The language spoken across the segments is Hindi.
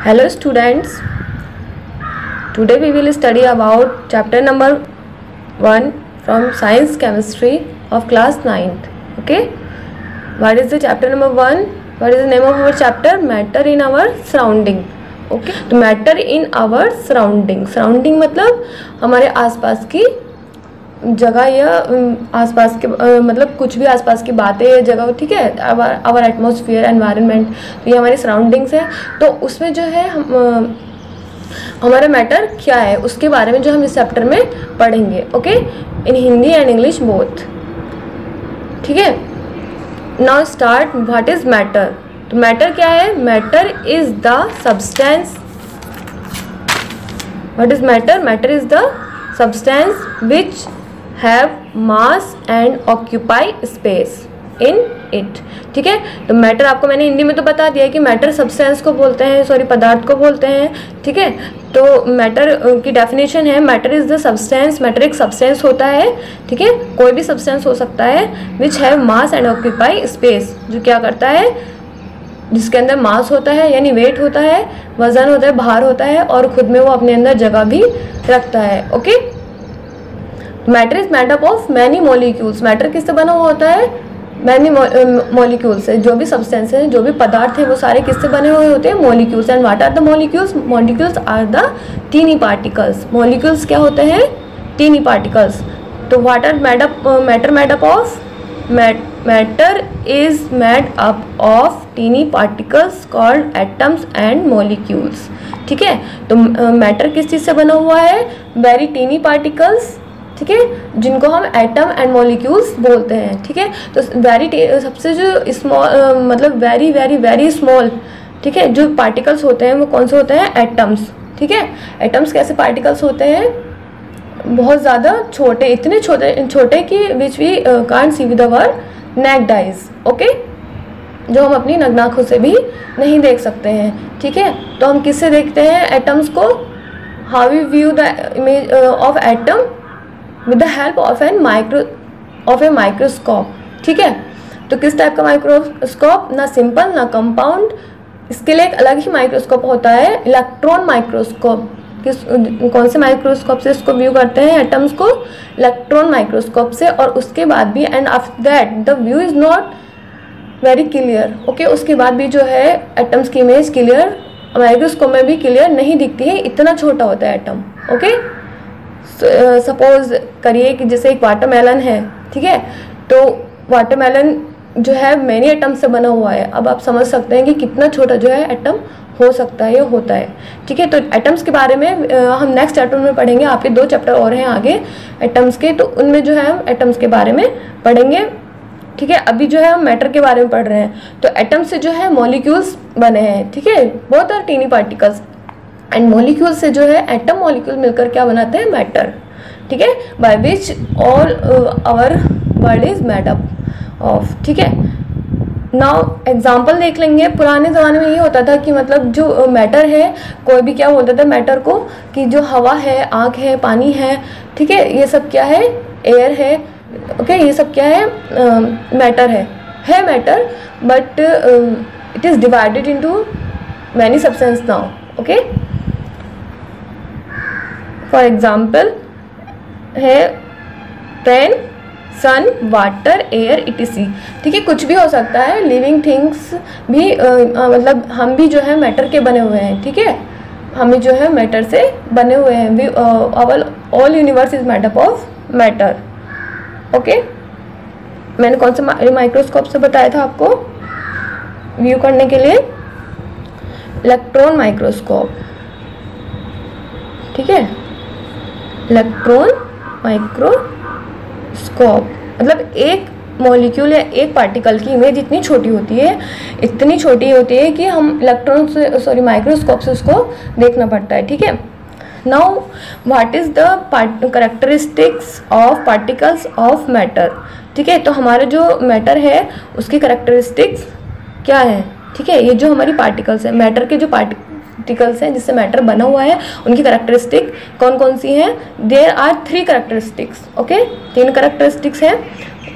Hello students, today we will study about chapter number 1 from science chemistry of class 9th. Okay, what is the chapter number 1? What is the name of our chapter? Matter in our surrounding. Okay, तो मैटर इन आवर सराउंडिंग मतलब हमारे आसपास की जगह या आसपास के मतलब कुछ भी आसपास की बातें या जगह, ठीक है, आवर एटमॉस्फेयर एनवायरनमेंट, तो ये हमारी सराउंडिंग्स है। तो उसमें जो है हमारा मैटर क्या है उसके बारे में जो हम इस चैप्टर में पढ़ेंगे। Okay, in Hindi and English both. ठीक है, now start. What is matter? तो मैटर क्या है? Matter is the substance. What is matter? Matter is the substance which have mass and occupy space in it. ठीक है, तो मैटर आपको मैंने हिंदी में तो बता दिया है कि मैटर सब्सटेंस को बोलते हैं, सॉरी पदार्थ को बोलते हैं। ठीक है, तो मैटर की डेफिनेशन है matter is the substance. Matter एक सब्सटेंस होता है, ठीक है, कोई भी सब्सटेंस हो सकता है, which have mass and occupy space, जो क्या करता है, जिसके अंदर मास होता है यानी वेट होता है, वजन होता है, भार होता है, और खुद में वो अपने अंदर जगह भी रखता है। Okay, matter is made up of many molecules. Matter किससे बना हुआ होता है? मैनी मॉलिक्यूल्स से। जो भी सब्सटेंस है, जो भी पदार्थ है, वो सारे किससे बने हुए होते हैं? Molecules. And what are the molecules? Molecules are the tiny particles. Molecules क्या होते हैं? Tiny particles. तो what are matter made up of? Matter is made up of tiny particles called atoms and molecules. ठीक है, तो मैटर किस चीज़ से बना हुआ है? वेरी टीनी पार्टिकल्स, ठीक है, जिनको हम एटम एंड मॉलिक्यूल्स बोलते हैं। ठीक है, तो सबसे जो स्मॉल मतलब वेरी वेरी वेरी स्मॉल, ठीक है, जो पार्टिकल्स होते हैं वो कौन से होते हैं? एटम्स। ठीक है, एटम्स कैसे पार्टिकल्स होते हैं? बहुत ज़्यादा छोटे, इतने छोटे कि which we can't see with our naked eyes. Okay, जो हम अपनी नग्न आँखों से भी नहीं देख सकते हैं। ठीक है, तो हम किससे देखते हैं एटम्स को? How we view the image of atom with the help of a microscope. ठीक है, तो किस टाइप का माइक्रोस्कोप? ना सिंपल ना कंपाउंड, इसके लिए एक अलग ही माइक्रोस्कोप होता है, इलेक्ट्रॉन माइक्रोस्कोप। कौन से माइक्रोस्कोप से इसको व्यू करते हैं एटम्स को? इलेक्ट्रॉन माइक्रोस्कोप से। और उसके बाद भी and after that the view is not very clear. Okay, उसके बाद भी जो है एटम्स की इमेज क्लियर माइक्रोस्कोप में भी क्लियर नहीं दिखती है, इतना छोटा होता है एटम। ओके, सपोज करिए कि जैसे एक वाटरमेलन है, ठीक है, तो वाटरमेलन जो है मैनी एटम से बना हुआ है। अब आप समझ सकते हैं कि कितना छोटा जो है एटम हो सकता है या होता है। ठीक है, तो एटम्स के बारे में हम नेक्स्ट चैप्टर में पढ़ेंगे। आपके 2 चैप्टर और हैं आगे एटम्स के, तो उनमें जो है हम एटम्स के बारे में पढ़ेंगे। ठीक है, अभी जो है हम मैटर के बारे में पढ़ रहे हैं। तो एटम से जो है मॉलिक्यूल्स बने हैं, ठीक है, बहुत सारे टीनी पार्टिकल्स, एंड मॉलिक्यूल से जो है एटम मॉलिक्यूल मिलकर क्या बनाते हैं? मैटर। ठीक है, by which all our world is made up of. ठीक है, नाउ एग्जाम्पल देख लेंगे। पुराने ज़माने में ये होता था कि मतलब जो मैटर है, कोई भी क्या बोलता था मैटर को कि जो हवा है, आँख है, पानी है, ठीक है, ये सब क्या है? एयर है। ओके, ये सब क्या है? मैटर है matter, but it is divided into many substance now. Okay, for example है पेन, सन, वाटर, एयर, इटीसी। ठीक है, कुछ भी हो सकता है, लिविंग थिंग्स भी मतलब हम भी जो है मैटर के बने हुए हैं। ठीक है, हम भी जो है मैटर से बने हुए हैं। All universe is made up of matter. Okay, मैंने कौन से माइक्रोस्कोप से बताया था आपको व्यू करने के लिए? Electron microscope. ठीक है, इलेक्ट्रॉन माइक्रोस्कोप मतलब एक मॉलिक्यूल या एक पार्टिकल की इमेज इतनी छोटी होती है कि हम इलेक्ट्रॉन से सॉरी माइक्रोस्कोप से उसको देखना पड़ता है। ठीक है, now what is the characteristics of particles of matter. ठीक है, तो हमारे जो मैटर है उसकी करेक्टरिस्टिक्स क्या है? ठीक है, ये जो हमारी पार्टिकल्स है, मैटर के जो पार्टिकल्स हैं जिससे मैटर बना हुआ है, उनकी करेक्टरिस्टिक कौन कौन सी हैं? There are 3 characteristics. Okay, 3 characteristics हैं।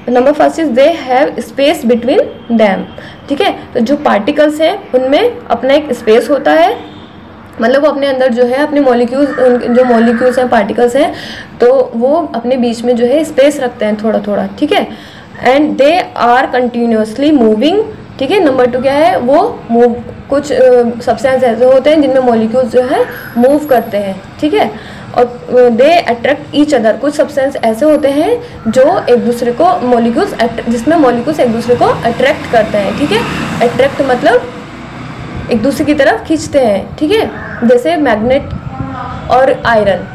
Number first is they have space between them. ठीक है, तो जो पार्टिकल्स हैं उनमें अपना एक स्पेस होता है, मतलब वो अपने अंदर जो है अपने मॉलिक्यूल्स, जो मॉलिक्यूल्स हैं, पार्टिकल्स हैं, तो वो अपने बीच में जो है स्पेस रखते हैं थोड़ा थोड़ा, ठीक है। And they are continuously moving, ठीक है। नंबर 2 क्या है, वो मूव, कुछ सब्सटेंस ऐसे होते हैं जिनमें मॉलिक्यूल्स जो है मूव करते हैं, ठीक है। और दे अट्रैक्ट ईच अदर, कुछ सब्सटेंस ऐसे होते हैं जो एक दूसरे को मॉलिक्यूल्स, जिसमें मॉलिक्यूल्स एक दूसरे को अट्रैक्ट करते हैं, ठीक है। अट्रैक्ट मतलब एक दूसरे की तरफ खींचते हैं, ठीक है। जैसे मैग्नेट और आयरन,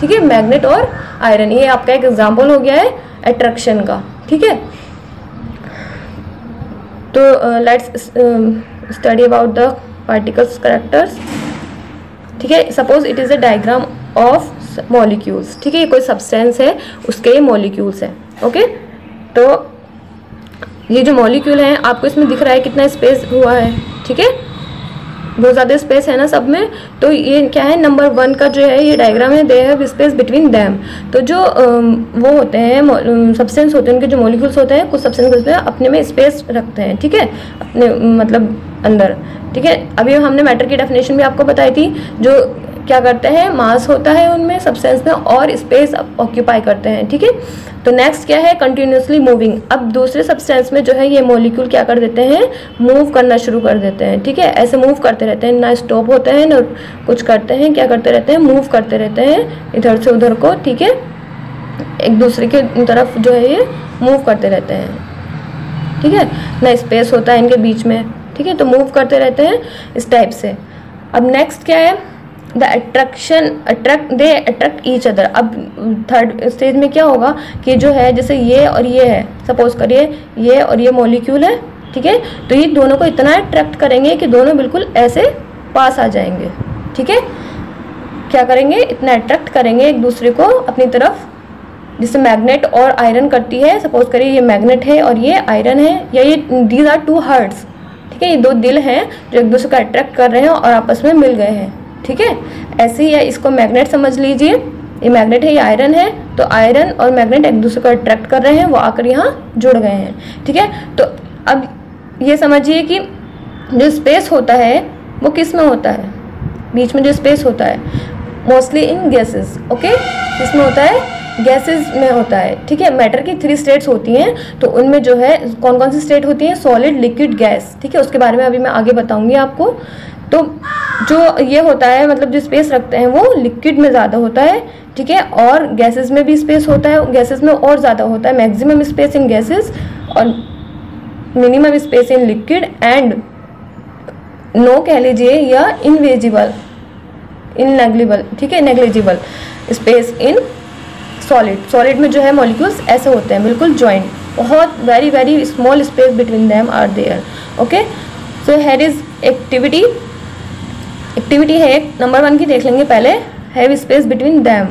ठीक है, मैग्नेट और आयरन, ये आपका एक एग्जाम्पल हो गया है अट्रैक्शन का, ठीक है। तो let's study about the particles characters, ठीक है। Suppose it is a diagram of molecules, ठीक है, ये कोई सब्सटेंस है, उसके ये मॉलिक्यूल्स हैं, ओके। तो ये जो मॉलिक्यूल हैं, आपको इसमें दिख रहा है कितना स्पेस हुआ है, ठीक है, बहुत ज़्यादा स्पेस है ना सब में। तो ये क्या है, नंबर 1 का जो है ये डायग्राम है, दे हैव स्पेस बिटवीन दैम। तो जो वो होते हैं सब्सटेंस होते हैं, उनके जो मॉलिक्यूल्स होते हैं, कुछ सब्सटेंस अपने में स्पेस रखते हैं, ठीक है, अपने मतलब अंदर, ठीक है। अभी हमने मैटर की डेफिनेशन भी आपको बताई थी, जो क्या करते हैं, मास होता है उनमें सब्सटेंस में और स्पेस ऑक्यूपाई करते हैं, ठीक है। तो नेक्स्ट क्या है, कंटिन्यूसली मूविंग। अब दूसरे सब्सटेंस में जो है ये मॉलिक्यूल क्या कर देते हैं, मूव करना शुरू कर देते हैं, ठीक है। ऐसे मूव करते रहते हैं, ना स्टॉप होते हैं ना कुछ करते हैं, क्या करते रहते हैं, मूव करते रहते हैं इधर से उधर को, ठीक है, एक दूसरे के तरफ जो है ये मूव करते रहते हैं, ठीक है, ना स्पेस होता है इनके बीच में, ठीक है। तो मूव करते रहते हैं इस टाइप से। अब नेक्स्ट क्या है, the they attract each other. अब थर्ड स्टेज में क्या होगा कि जो है, जैसे ये और ये है, सपोज करिए ये और ये मॉलिक्यूल है, ठीक है, तो ये दोनों को इतना अट्रैक्ट करेंगे कि दोनों बिल्कुल ऐसे पास आ जाएंगे, ठीक है। क्या करेंगे, इतना अट्रैक्ट करेंगे एक दूसरे को अपनी तरफ, जिससे मैग्नेट और आयरन करती है। सपोज करिए ये मैग्नेट है और ये आयरन है, या ये दीज आर 2 हार्ट्स, ठीक है, ये 2 दिल हैं जो एक दूसरे को अट्रैक्ट कर रहे हैं और आपस में मिल गए हैं, ठीक है। ऐसे ही है, इसको मैग्नेट समझ लीजिए, ये मैग्नेट है, ये आयरन है, तो आयरन और मैग्नेट एक दूसरे को अट्रैक्ट कर रहे हैं, वो आकर यहाँ जुड़ गए हैं, ठीक है। तो अब ये समझिए कि जो स्पेस होता है वो किस में होता है, बीच में जो स्पेस होता है मोस्टली इन गैसेस, ओके, किसमें होता है, गैसेस में होता है, ठीक है। मैटर की 3 स्टेट्स होती हैं, तो उनमें जो है कौन कौन सी स्टेट होती हैं, सॉलिड, लिक्विड, गैस, ठीक है, उसके बारे में अभी मैं आगे बताऊंगी आपको। तो जो ये होता है, मतलब जो स्पेस रखते हैं वो लिक्विड में ज़्यादा होता है, ठीक है, और गैसेस में भी स्पेस होता है, गैसेस में और ज़्यादा होता है, मैक्सिमम स्पेस इन गैसेस और minimum space in liquid, and no कह लीजिए या इनवेजिबल, इननेग्लिजिबल, ठीक है, negligible space in solid. Solid में जो है मॉलिक्यूल्स ऐसे होते हैं बिल्कुल जॉइंट, बहुत very very small space between them are there, okay. So here is activity, activity है एक नंबर 1 की देख लेंगे पहले, हैव स्पेस बिटवीन दैम,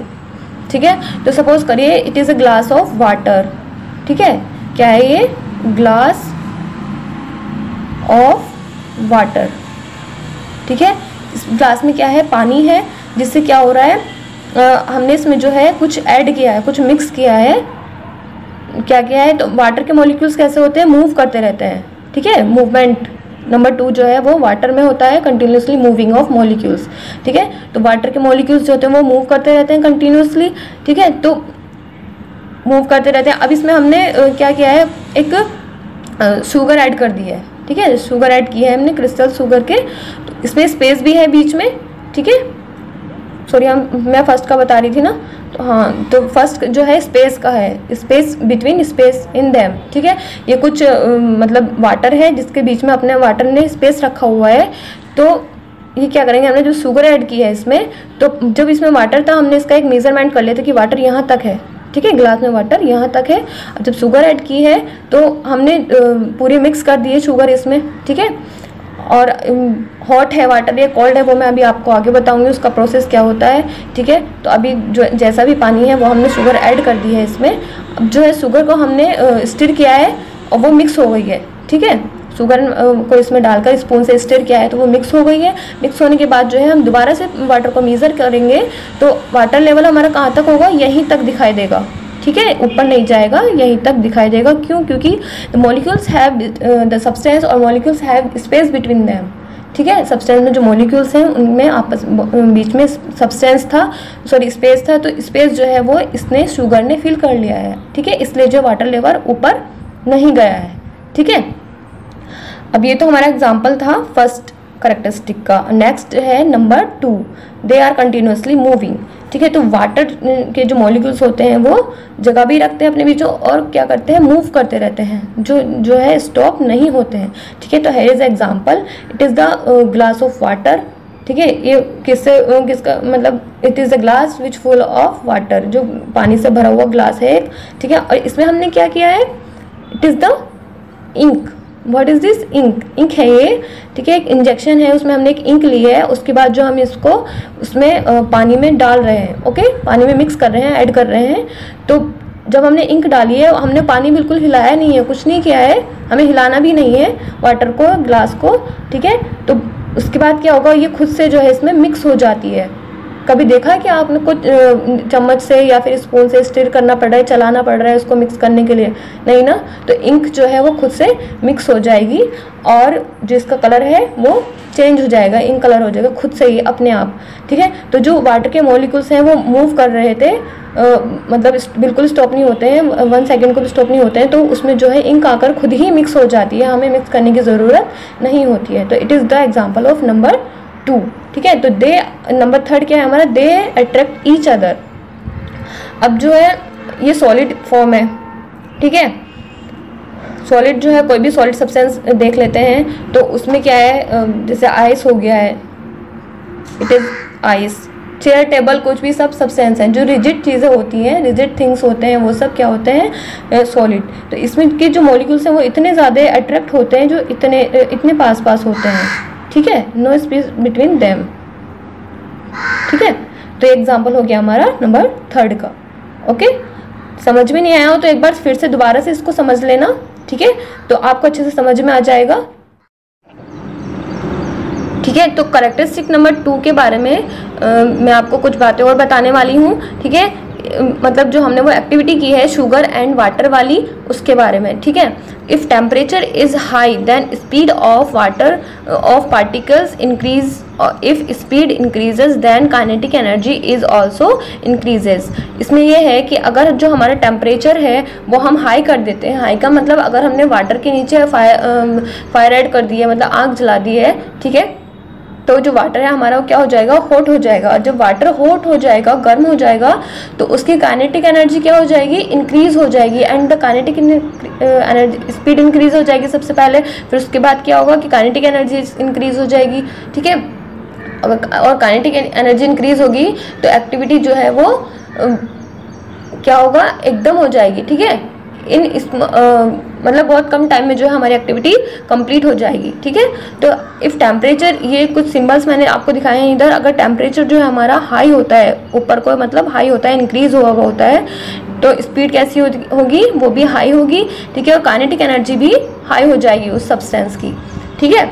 ठीक है। तो सपोज करिए it is a glass of water, ठीक है, क्या है ये, ग्लास ऑफ वाटर, ठीक है। इस ग्लास में क्या है, पानी है, जिससे क्या हो रहा है, हमने इसमें जो है कुछ ऐड किया है, कुछ मिक्स किया है, क्या किया है, तो वाटर के मॉलिक्यूल्स कैसे होते हैं, मूव करते रहते हैं, ठीक है, मूवमेंट। नंबर 2 जो है वो वाटर में होता है, कंटिन्यूसली मूविंग ऑफ मॉलिक्यूल्स, ठीक है। तो वाटर के मॉलिक्यूल्स जो होते हैं वो मूव करते रहते हैं कंटिन्यूसली, ठीक है, तो मूव करते रहते हैं। अब इसमें हमने क्या किया है, एक शुगर ऐड कर दी है, ठीक है, शुगर ऐड की है हमने, क्रिस्टल शुगर के, तो इसमें स्पेस भी है बीच में, ठीक है। सॉरी, मैं फर्स्ट का बता रही थी ना, तो हाँ, तो फर्स्ट जो है स्पेस का है, space between, space in them, ठीक है। ये कुछ मतलब वाटर है जिसके बीच में अपने वाटर ने स्पेस रखा हुआ है, तो ये क्या करेंगे, हमने जो शुगर ऐड की है इसमें, तो जब इसमें वाटर था हमने इसका एक मेजरमेंट कर लिया था कि वाटर यहाँ तक है, ठीक है, ग्लास में वाटर यहाँ तक है। अब जब शुगर ऐड की है तो हमने पूरी मिक्स कर दी है शुगर इसमें, ठीक है। और हॉट है वाटर या कोल्ड है वो मैं अभी आपको आगे बताऊंगी उसका प्रोसेस क्या होता है, ठीक है। तो अभी जो जैसा भी पानी है वो हमने शुगर ऐड कर दी है इसमें। अब जो है शुगर को हमने स्टिर किया है और वो मिक्स हो गई है, ठीक है। शुगर को इसमें डालकर स्पून से स्टिर किया है तो वो मिक्स हो गई है। मिक्स होने के बाद जो है हम दोबारा से वाटर को मेज़र करेंगे तो वाटर लेवल हमारा कहाँ तक होगा, यहीं तक दिखाई देगा, ठीक है, ऊपर नहीं जाएगा, यहीं तक दिखाई देगा। क्यों? क्योंकि the molecules have the substance और molecules have space between them, ठीक है। सब्सटेंस में जो मॉलिक्यूल्स हैं उनमें आपस बीच में स्पेस था, तो स्पेस जो है वो इसने शुगर ने फिल कर लिया है, ठीक है, इसलिए जो वाटर लेवल ऊपर नहीं गया है, ठीक है। अब ये तो हमारा एग्जाम्पल था फर्स्ट करेक्टरिस्टिक का। नेक्स्ट है number 2, they are continuously moving, ठीक है। तो वाटर के जो मॉलिक्यूल्स होते हैं वो जगह भी रखते हैं अपने बीचों और क्या करते हैं, मूव करते रहते हैं, जो है स्टॉप नहीं होते हैं, ठीक है। तो here is example, it is the glass of water, ठीक है। ये किसका मतलब, it is the glass which full of water, जो पानी से भरा हुआ ग्लास है, ठीक है। और इसमें हमने क्या किया है, it is the ink. What is this, ink है ये, ठीक है। एक इंजेक्शन है, उसमें हमने एक इंक ली है, उसके बाद जो हम इसको उसमें पानी में डाल रहे हैं, ओके, पानी में मिक्स कर रहे हैं, ऐड कर रहे हैं। तो जब हमने इंक डाली है, हमने पानी बिल्कुल हिलाया नहीं है, कुछ नहीं किया है, हमें हिलाना भी नहीं है वाटर को, ग्लास को, ठीक है। तो उसके बाद क्या होगा, ये खुद से जो है इसमें मिक्स हो जाती है। कभी देखा है कि आपने कुछ चम्मच से या फिर स्पून से स्टिर करना पड़ रहा है, चलाना पड़ रहा है उसको मिक्स करने के लिए, नहीं ना। तो इंक जो है वो खुद से मिक्स हो जाएगी और जिसका कलर है वो चेंज हो जाएगा, इंक कलर हो जाएगा खुद से ही अपने आप, ठीक है। तो जो वाटर के मॉलिक्यूल्स हैं वो मूव कर रहे थे, मतलब बिल्कुल स्टॉप नहीं होते हैं, 1 सेकेंड को भी स्टॉप नहीं होते हैं, तो उसमें जो है इंक आकर खुद ही मिक्स हो जाती है, हमें मिक्स करने की ज़रूरत नहीं होती है। तो it is the example of number 2, ठीक है। तो दे, नंबर 3 क्या है हमारा, दे अट्रैक्ट ईच अदर। अब जो है ये सॉलिड फॉर्म है, ठीक है। सॉलिड जो है, कोई भी सॉलिड सब्सटेंस देख लेते हैं तो उसमें क्या है, जैसे आइस हो गया है, it is ice, chair table, कुछ भी सब सब्सटेंस हैं, जो रिजिड चीज़ें होती हैं, रिजिड थिंग्स होते हैं, वो सब क्या होते हैं, सॉलिड। तो इसमें के जो मॉलिक्यूल्स हैं वो इतने ज़्यादा अट्रैक्ट होते हैं, जो इतने पास पास होते हैं, ठीक है, नो स्पेस बिटवीन देम, ठीक है। तो एग्जाम्पल हो गया हमारा नंबर 3 का, ओके। समझ में नहीं आया हो तो एक बार फिर से दोबारा से इसको समझ लेना, ठीक है, तो आपको अच्छे से समझ में आ जाएगा, ठीक है। तो करेक्टरिस्टिक नंबर 2 के बारे में मैं आपको कुछ बातें और बताने वाली हूँ, ठीक है। मतलब जो हमने वो एक्टिविटी की है शुगर एंड वाटर वाली, उसके बारे में, ठीक है। If temperature is high then speed of water of particles increase, if speed increases then kinetic energy is also increases. इसमें यह है कि अगर जो हमारा टेम्परेचर है वो हम हाई कर देते हैं, हाई का मतलब अगर हमने वाटर के नीचे फायर ऐड कर दी है, मतलब आग जला दी है, ठीक है, तो जो वाटर है हमारा वो क्या हो जाएगा, हॉट हो जाएगा। और जब वाटर हॉट हो जाएगा, गर्म हो जाएगा, तो उसकी काइनेटिक एनर्जी क्या हो जाएगी, इंक्रीज हो जाएगी, and the kinetic energy speed increase हो जाएगी सबसे पहले, फिर उसके बाद क्या होगा कि काइनेटिक एनर्जी इंक्रीज हो जाएगी, ठीक है। और काइनेटिक एनर्जी इंक्रीज होगी तो एक्टिविटी जो है वो क्या होगा, एकदम हो जाएगी, ठीक है। मतलब बहुत कम टाइम में जो है हमारी एक्टिविटी कंप्लीट हो जाएगी, ठीक है। तो इफ़ टेम्परेचर, ये कुछ सिंबल्स मैंने आपको दिखाए हैं इधर, अगर टेम्परेचर जो है हमारा हाई होता है, ऊपर को मतलब हाई होता है, इंक्रीज हुआ होता है, तो स्पीड कैसी होगी, वो भी हाई होगी, ठीक है। और काइनेटिक एनर्जी भी हाई हो जाएगी उस सब्सटेंस की, ठीक है,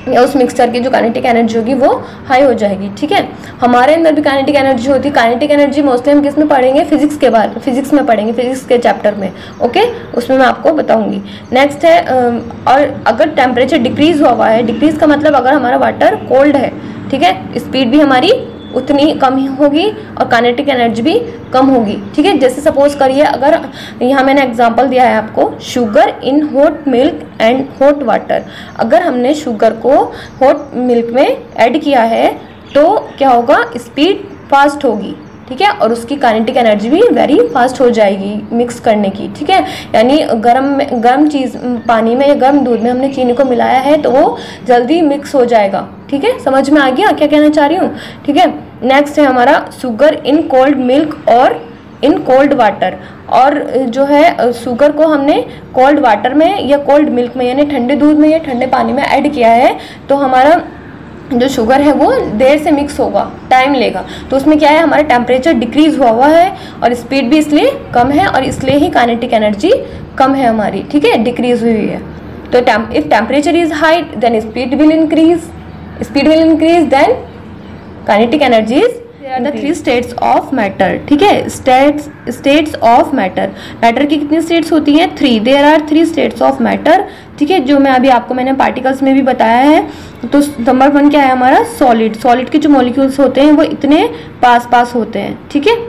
या उस मिक्सचर की जो काइनेटिक एनर्जी होगी वो हाई हो जाएगी, ठीक है। हमारे अंदर भी काइनेटिक एनर्जी होती है। काइनेटिक एनर्जी मोस्टली हम किस में पढ़ेंगे, फिजिक्स में पढ़ेंगे, फिजिक्स के चैप्टर में, ओके, उसमें मैं आपको बताऊंगी। नेक्स्ट है, और अगर टेम्परेचर डिक्रीज हुआ है, डिक्रीज का मतलब अगर हमारा वाटर कोल्ड है, ठीक है, स्पीड भी हमारी उतनी कम ही होगी और काइनेटिक एनर्जी भी कम होगी, ठीक है। जैसे सपोज करिए, अगर यहाँ मैंने एग्जांपल दिया है आपको, sugar in hot milk and hot water. अगर हमने शुगर को हॉट मिल्क में ऐड किया है तो क्या होगा, स्पीड फास्ट होगी, ठीक है, और उसकी काइनेटिक एनर्जी भी वेरी फास्ट हो जाएगी मिक्स करने की, ठीक है। यानी गर्म चीज़ पानी में या गर्म दूध में हमने चीनी को मिलाया है तो वो जल्दी मिक्स हो जाएगा, ठीक है। समझ में आ गया क्या कहना चाह रही हूँ, ठीक है। नेक्स्ट है हमारा शुगर इन कोल्ड मिल्क और इन कोल्ड वाटर। और जो है शुगर को हमने कोल्ड वाटर में या कोल्ड मिल्क में यानी ठंडे दूध में या ठंडे पानी में ऐड किया है, तो हमारा जो शुगर है वो देर से मिक्स होगा, टाइम लेगा। तो उसमें क्या है, हमारा टेम्परेचर डिक्रीज हुआ है और स्पीड भी इसलिए कम है, और इसलिए ही काइनेटिक एनर्जी कम है हमारी, ठीक है, डिक्रीज हुई है। तो if temperature is high then speed will increase then kinetic energy is there are the 3 states of matter, ठीक है, स्टेट्स ऑफ मैटर। मैटर की कितनी स्टेट्स होती हैं? 3। There are 3 states of matter, ठीक है, जो मैंने पार्टिकल्स में भी बताया है। तो नंबर 1 क्या है हमारा? सॉलिड। सॉलिड के जो मॉलिक्यूल्स होते हैं वो इतने पास होते हैं, ठीक है,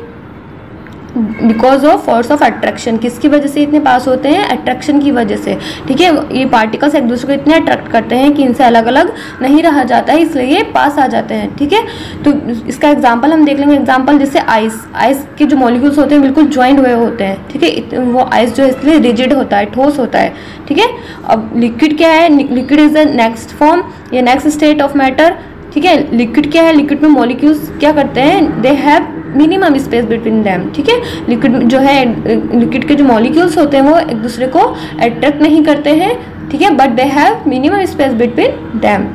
because of force of attraction. किसकी वजह से इतने पास होते हैं? अट्रैक्शन की वजह से, ठीक है। ये पार्टिकल्स एक दूसरे को इतने अट्रैक्ट करते हैं कि इनसे अलग अलग नहीं रहा जाता है, इसलिए ये पास आ जाते हैं, ठीक है। तो इसका एग्जांपल हम देख लेंगे। एग्जांपल जैसे आइस के जो मॉलिक्यूल्स होते हैं बिल्कुल ज्वाइंट हुए होते हैं, ठीक है। वो आइस जो है इसलिए रिजिड होता है, ठोस होता है, ठीक है। अब लिक्विड क्या है? Liquid is the next form या नेक्स्ट स्टेट ऑफ मैटर, ठीक है। लिक्विड क्या है? लिक्विड में मॉलिक्यूल्स क्या करते हैं? They have minimum space between them, ठीक है। लिक्विड जो है, लिक्विड के जो मॉलिक्यूल्स होते हैं वो एक दूसरे को अट्रैक्ट नहीं करते हैं, ठीक है, but they have minimum space between them.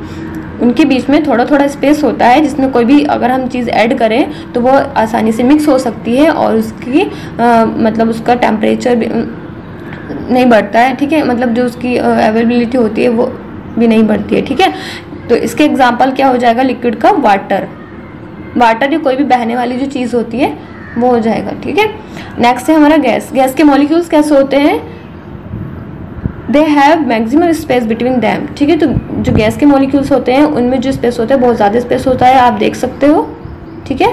उनके बीच में थोड़ा थोड़ा स्पेस होता है जिसमें कोई भी अगर हम चीज़ ऐड करें तो वो आसानी से मिक्स हो सकती है और उसकी मतलब उसका टेम्परेचर भी नहीं बढ़ता है, ठीक है, मतलब जो उसकी अवेलेबिलिटी होती है वो भी नहीं बढ़ती है, ठीक है। तो इसके एग्जाम्पल क्या हो जाएगा? लिक्विड का वाटर या कोई भी बहने वाली जो चीज़ होती है वो हो जाएगा, ठीक है। नेक्स्ट है हमारा गैस। गैस के मॉलिक्यूल्स कैसे होते हैं? They have maximum space between them, ठीक है। तो जो गैस के मॉलिक्यूल्स होते हैं उनमें जो स्पेस होता है बहुत ज़्यादा स्पेस होता है, आप देख सकते हो, ठीक है।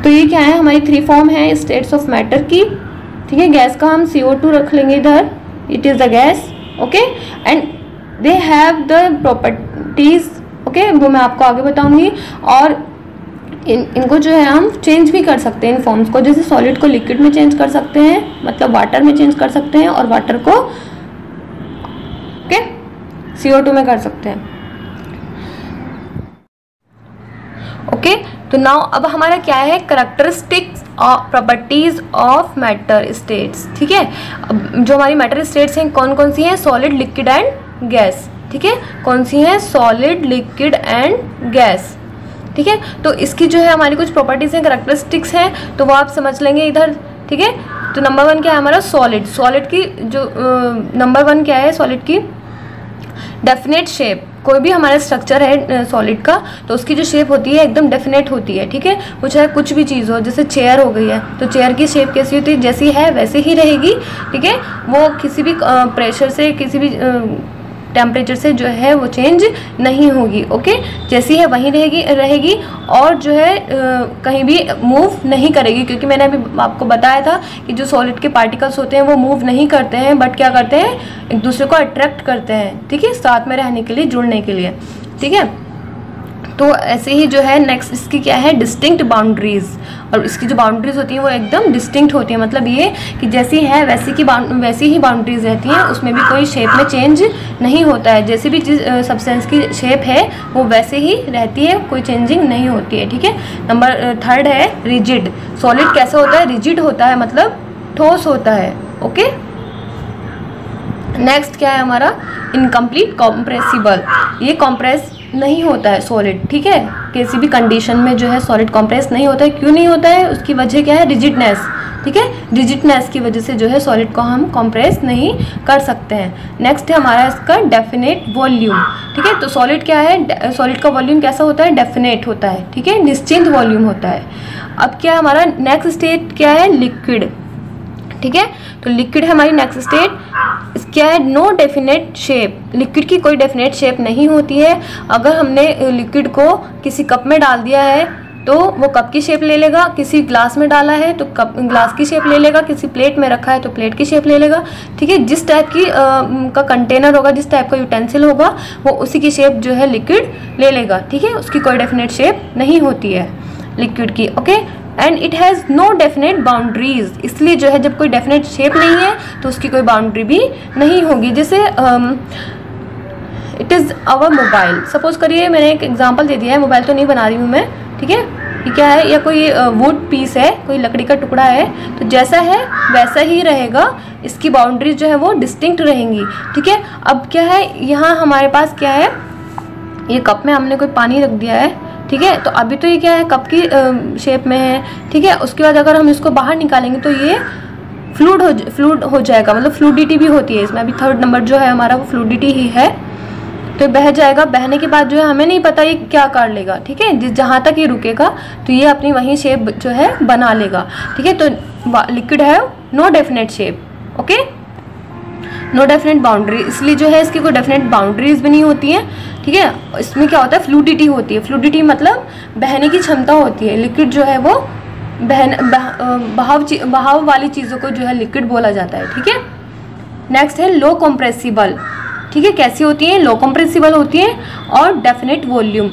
तो ये क्या है? हमारी 3 फॉर्म है स्टेट्स ऑफ मैटर की, ठीक है। गैस का हम CO2 रख लेंगे इधर, it is the gas, okay. And they have the properties, okay, वो मैं आपको आगे बताऊंगी। और इनको जो है हम चेंज भी कर सकते हैं इन फॉर्म्स को, जैसे सॉलिड को लिक्विड में चेंज कर सकते हैं, मतलब वाटर में चेंज कर सकते हैं, और वाटर को ओके CO2 में कर सकते हैं, ओके। तो नाउ अब हमारा क्या है? कैरेक्टरिस्टिक्स और प्रॉपर्टीज ऑफ मैटर स्टेट्स, ठीक है। अब जो हमारी मैटर स्टेट्स हैं कौन कौन सी हैं? सॉलिड, लिक्विड एंड गैस, ठीक है। कौन सी है? सॉलिड, लिक्विड एंड गैस, ठीक है। तो इसकी जो है हमारी कुछ प्रॉपर्टीज हैं, कैरेक्टरिस्टिक्स हैं, तो वो आप समझ लेंगे इधर, ठीक है। तो नंबर 1 क्या है हमारा? सॉलिड। सॉलिड की जो नंबर 1 क्या है? सॉलिड की डेफिनेट शेप। कोई भी हमारा स्ट्रक्चर है सॉलिड का तो उसकी जो शेप होती है एकदम डेफिनेट होती है, ठीक है। वो चाहे कुछ भी चीज़ हो, जैसे चेयर हो गई है तो चेयर की शेप कैसी होती है? जैसी है वैसे ही रहेगी, ठीक है। वो किसी भी प्रेशर से, किसी भी टेम्परेचर से जो है वो चेंज नहीं होगी, ओके। जैसी है वहीं रहेगी और जो है कहीं भी मूव नहीं करेगी, क्योंकि मैंने अभी आपको बताया था कि जो सॉलिड के पार्टिकल्स होते हैं वो मूव नहीं करते हैं, बट क्या करते हैं? एक दूसरे को अट्रैक्ट करते हैं, ठीक है, साथ में रहने के लिए, जुड़ने के लिए, ठीक है। तो ऐसे ही जो है नेक्स्ट इसकी क्या है? Distinct boundaries. और इसकी जो बाउंड्रीज होती हैं वो एकदम डिस्टिंक्ट होती है, मतलब ये कि जैसी है वैसी ही बाउंड्रीज रहती हैं, उसमें भी कोई शेप में चेंज नहीं होता है। जैसे भी जिस सब्सटेंस की शेप है वो वैसे ही रहती है, कोई चेंजिंग नहीं होती है, ठीक है। नंबर 3 है रिजिड। सॉलिड कैसा होता है? रिजिड होता है, मतलब ठोस होता है, ओके। नेक्स्ट क्या है हमारा? Incomplete compressible. ये कॉम्प्रेस नहीं होता है सॉलिड, ठीक है। किसी भी कंडीशन में जो है सॉलिड कॉम्प्रेस नहीं होता है। क्यों नहीं होता है? उसकी वजह क्या है? रिजिडनेस, ठीक है। रिजिडनेस की वजह से जो है सॉलिड को हम कॉम्प्रेस नहीं कर सकते हैं। नेक्स्ट है हमारा इसका डेफिनेट वॉल्यूम, ठीक है। तो सॉलिड क्या है? सॉलिड का वॉल्यूम कैसा होता है? डेफिनेट होता है, ठीक है, निश्चित वॉल्यूम होता है। अब क्या हमारा नेक्स्ट स्टेट क्या है? लिक्विड, ठीक है। तो लिक्विड है हमारी नेक्स्ट स्टेट। क्या है? No definite shape. लिक्विड की कोई डेफिनेट शेप नहीं होती है। अगर हमने लिक्विड को किसी कप में डाल दिया है तो वो कप की शेप ले लेगा, किसी ग्लास में डाला है तो कप ग्लास की शेप ले लेगा, किसी प्लेट में रखा है तो प्लेट की शेप ले लेगा, ठीक है। जिस टाइप की का कंटेनर होगा, जिस टाइप का यूटेंसिल होगा वो उसी की शेप जो है लिक्विड ले लेगा, ठीक है। उसकी कोई डेफिनेट शेप नहीं होती है लिक्विड की, okay. And it has no definite boundaries. इसलिए जो है जब कोई डेफिनेट शेप नहीं है तो उसकी कोई बाउंड्री भी नहीं होगी। जैसे it is our mobile. Suppose करिए मैंने एक एग्जांपल दे दिया है, मोबाइल तो नहीं बना रही हूँ मैं, ठीक है। ये क्या है? या कोई वुड पीस है, कोई लकड़ी का टुकड़ा है, तो जैसा है वैसा ही रहेगा, इसकी बाउंड्रीज जो है वो डिस्टिंक्ट रहेंगी, ठीक है। अब क्या है? यहाँ हमारे पास क्या है? ये कप में हमने कोई पानी रख दिया है, ठीक है। तो अभी तो ये क्या है? कप की शेप में है, ठीक है। उसके बाद अगर हम इसको बाहर निकालेंगे तो ये फ्लूइड हो जाएगा, मतलब फ्लूडिटी भी होती है इसमें। अभी 3rd नंबर जो है हमारा वो फ्लूडिटी ही है। तो बह जाएगा, बहने के बाद जो है हमें नहीं पता ये क्या कर लेगा, ठीक है, जिस जहाँ तक ये रुकेगा तो ये अपनी वही शेप जो है बना लेगा, ठीक है। तो लिक्विड है no definite shape, okay, no definite boundary, इसलिए जो है इसकी कोई डेफिनेट बाउंड्रीज भी नहीं होती है, ठीक है। इसमें क्या होता है, फ्लूडिटी होती है, फ्लूडिटी मतलब बहने की क्षमता होती है। लिक्विड जो है वो बहाव वाली चीज़ों को जो है लिक्विड बोला जाता है, ठीक है। नेक्स्ट है लो कंप्रेसिबल, ठीक है, कैसी होती है, लो कंप्रेसिबल होती है और डेफिनेट वॉल्यूम,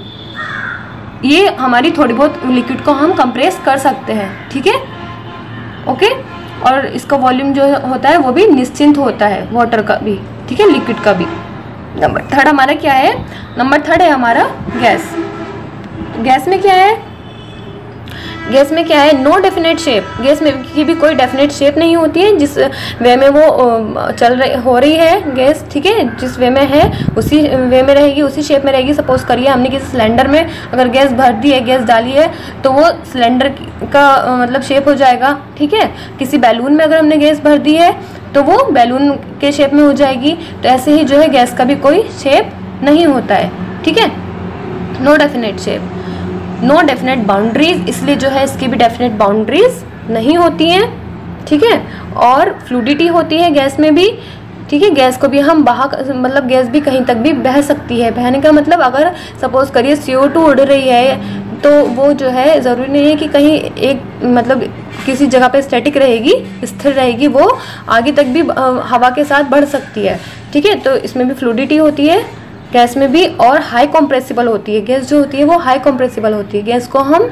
ये हमारी थोड़ी बहुत लिक्विड को हम कंप्रेस कर सकते हैं, ठीक है, ओके। और इसका वॉल्यूम जो होता है वो भी निश्चिंत होता है, वाटर का भी, ठीक है, लिक्विड का भी। नंबर थर्ड हमारा क्या है, नंबर थर्ड है हमारा गैस। गैस में क्या है, गैस में क्या है, नो डेफिनेट शेप, गैस में की भी कोई डेफिनेट शेप नहीं होती है, जिस वे में वो हो रही है गैस, ठीक है, जिस वे में है उसी वे में रहेगी, उसी शेप में रहेगी। सपोज करिए हमने किसी सिलेंडर में अगर गैस भर दी है, गैस डाली है, तो वो सिलेंडर का मतलब शेप हो जाएगा, ठीक है। किसी बैलून में अगर हमने गैस भर दी है तो वो बैलून के शेप में हो जाएगी। तो ऐसे ही जो है गैस का भी कोई शेप नहीं होता है, ठीक है, no definite shape, no definite boundaries, इसलिए जो है इसकी भी डेफिनेट बाउंड्रीज नहीं होती हैं, ठीक है। और फ्लूडिटी होती है गैस में भी, ठीक है, गैस को भी हम मतलब गैस भी कहीं तक भी बह सकती है। बहने का मतलब अगर सपोज करिए CO2 उड़ रही है तो वो जो है ज़रूरी नहीं है कि कहीं एक मतलब किसी जगह पे स्टैटिक रहेगी, स्थिर रहेगी, वो आगे तक भी हवा के साथ बढ़ सकती है, ठीक है। तो इसमें भी फ्लूडिटी होती है गैस में भी, और हाई कंप्रेसिबल होती है। गैस जो होती है वो हाई कंप्रेसिबल होती है, गैस को हम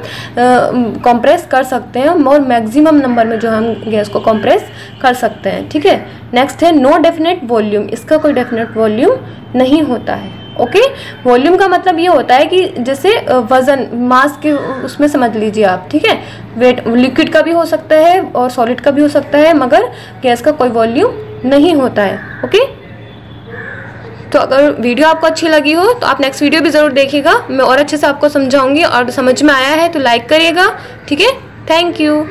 कंप्रेस कर सकते हैं और मैक्सिमम नंबर में जो हम गैस को कंप्रेस कर सकते हैं, ठीक है। नेक्स्ट है नो डेफिनेट वॉल्यूम, इसका कोई डेफिनेट वॉल्यूम नहीं होता है, ओके। वॉल्यूम का मतलब ये होता है कि जैसे वजन, मास के उसमें समझ लीजिए आप, ठीक है। वेट लिक्विड का भी हो सकता है और सॉलिड का भी हो सकता है, मगर गैस का कोई वॉल्यूम नहीं होता है, ओके। तो अगर वीडियो आपको अच्छी लगी हो तो आप नेक्स्ट वीडियो भी ज़रूर देखिएगा, मैं और अच्छे से आपको समझाऊंगी, और समझ में आया है तो लाइक करिएगा, ठीक है। Thank you.